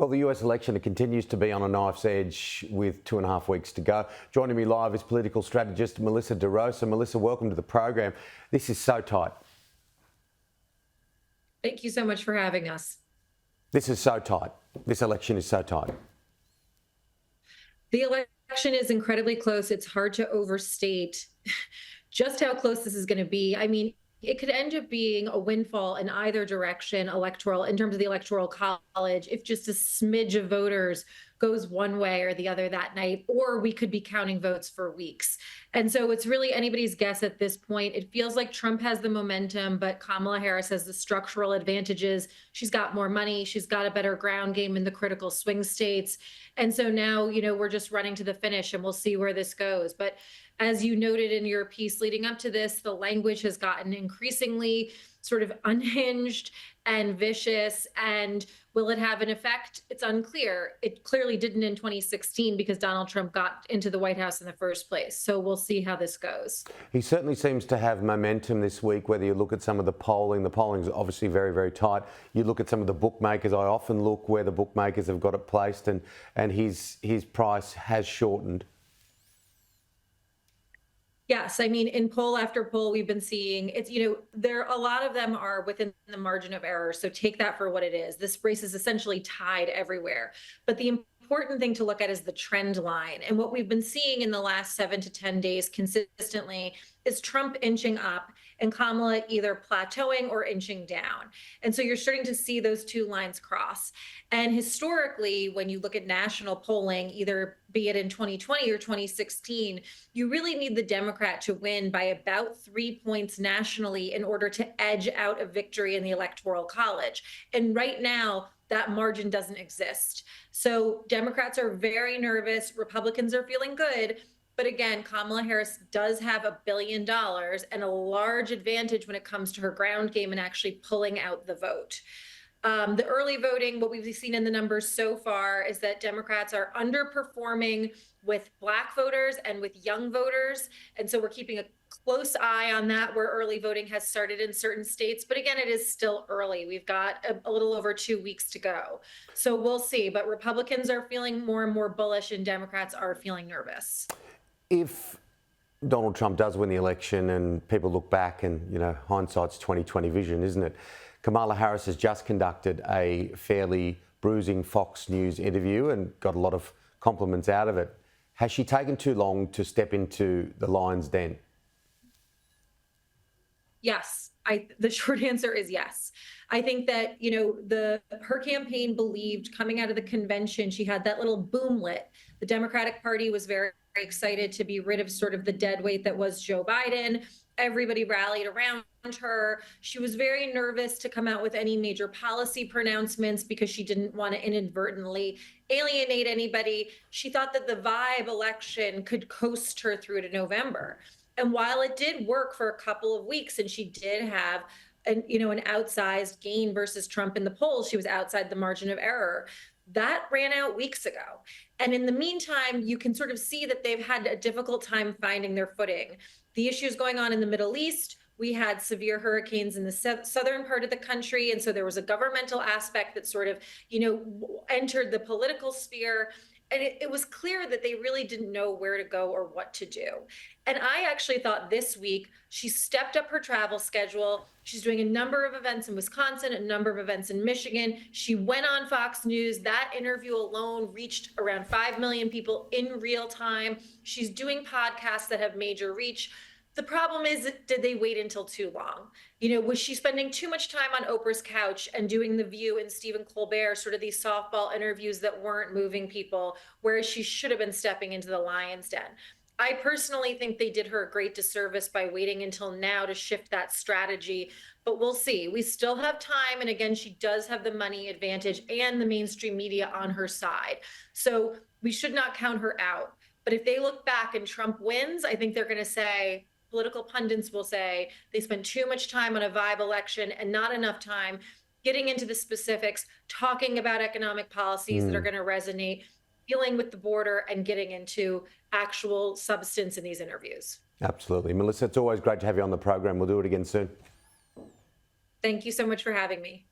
Well, the US election continues to be on a knife's edge with 2.5 weeks to go. Joining me live is political strategist Melissa DeRosa. Melissa, welcome to the program. This is so tight. Thank you so much for having us. This is so tight. This election is so tight. The election is incredibly close. It's hard to overstate just how close this is going to be. I mean, it could end up being a windfall in either direction electoral in terms of the electoral college if just a smidge of voters goes one way or the other that night, or we could be counting votes for weeks. And so it's really anybody's guess at this point. It feels like Trump has the momentum, but Kamala Harris has the structural advantages. She's got more money. She's got a better ground game in the critical swing states. And so now, we're just running to the finish and we'll see where this goes. But as you noted in your piece leading up to this, the language has gotten increasingly sort of unhinged and vicious. And will it have an effect? It's unclear. It clearly didn't in 2016 because Donald Trump got into the White House in the first place. So we'll see how this goes. He certainly seems to have momentum this week, whether you look at some of the polling is obviously very, very tight. You look at some of the bookmakers. I often look where the bookmakers have got it placed, and his price has shortened. Yes, I mean, in poll after poll, we've been seeing it's, there a lot of them are within the margin of error. So take that for what it is. This race is essentially tied everywhere. But the important thing to look at is the trend line. And what we've been seeing in the last 7 to 10 days consistently is Trump inching up and Kamala either plateauing or inching down. And so you're starting to see those two lines cross. And historically, when you look at national polling, either be it in 2020 or 2016, you really need the Democrat to win by about 3 points nationally in order to edge out a victory in the Electoral College. And right now, that margin doesn't exist. So Democrats are very nervous. Republicans are feeling good. But again, Kamala Harris does have $1 billion and a large advantage when it comes to her ground game and actually pulling out the vote. The early voting, what we've seen in the numbers so far is that Democrats are underperforming with Black voters and with young voters. And so we're keeping a close eye on that, where early voting has started in certain states. But again, it is still early. We've got a little over 2 weeks to go. So we'll see. But Republicans are feeling more and more bullish and Democrats are feeling nervous. If Donald Trump does win the election and people look back and, hindsight's 20/20 vision, isn't it? Kamala Harris has just conducted a fairly bruising Fox News interview and got a lot of compliments out of it. Has she taken too long to step into the lion's den? Yes. The short answer is yes. I think that, her campaign believed coming out of the convention, she had that little boomlet. The Democratic Party was very excited to be rid of sort of the dead weight that was Joe Biden. Everybody rallied around her. She was very nervous to come out with any major policy pronouncements because she didn't want to inadvertently alienate anybody. She thought that the vibe election could coast her through to November. And while it did work for a couple of weeks and she did have an outsized gain versus Trump in the polls, she was outside the margin of error. That ran out weeks ago. And in the meantime, you can sort of see that they've had a difficult time finding their footing. The issues going on in the Middle East, we had severe hurricanes in the southern part of the country. And so there was a governmental aspect that sort of, entered the political sphere. And it was clear that they really didn't know where to go or what to do. And I actually thought this week she stepped up her travel schedule. She's doing a number of events in Wisconsin, a number of events in Michigan. She went on Fox News. That interview alone reached around 5 million people in real time. She's doing podcasts that have major reach. The problem is, did they wait until too long? Was she spending too much time on Oprah's couch and doing The View and Stephen Colbert, sort of these softball interviews that weren't moving people, whereas she should have been stepping into the lion's den? I personally think they did her a great disservice by waiting until now to shift that strategy, but we'll see. We still have time. And again, she does have the money advantage and the mainstream media on her side. So we should not count her out. But if they look back and Trump wins, I think they're going to say, political pundits will say, they spent too much time on a vibe election and not enough time getting into the specifics, talking about economic policies that are going to resonate, dealing with the border, and getting into actual substance in these interviews. Absolutely. Melissa, it's always great to have you on the program. We'll do it again soon. Thank you so much for having me.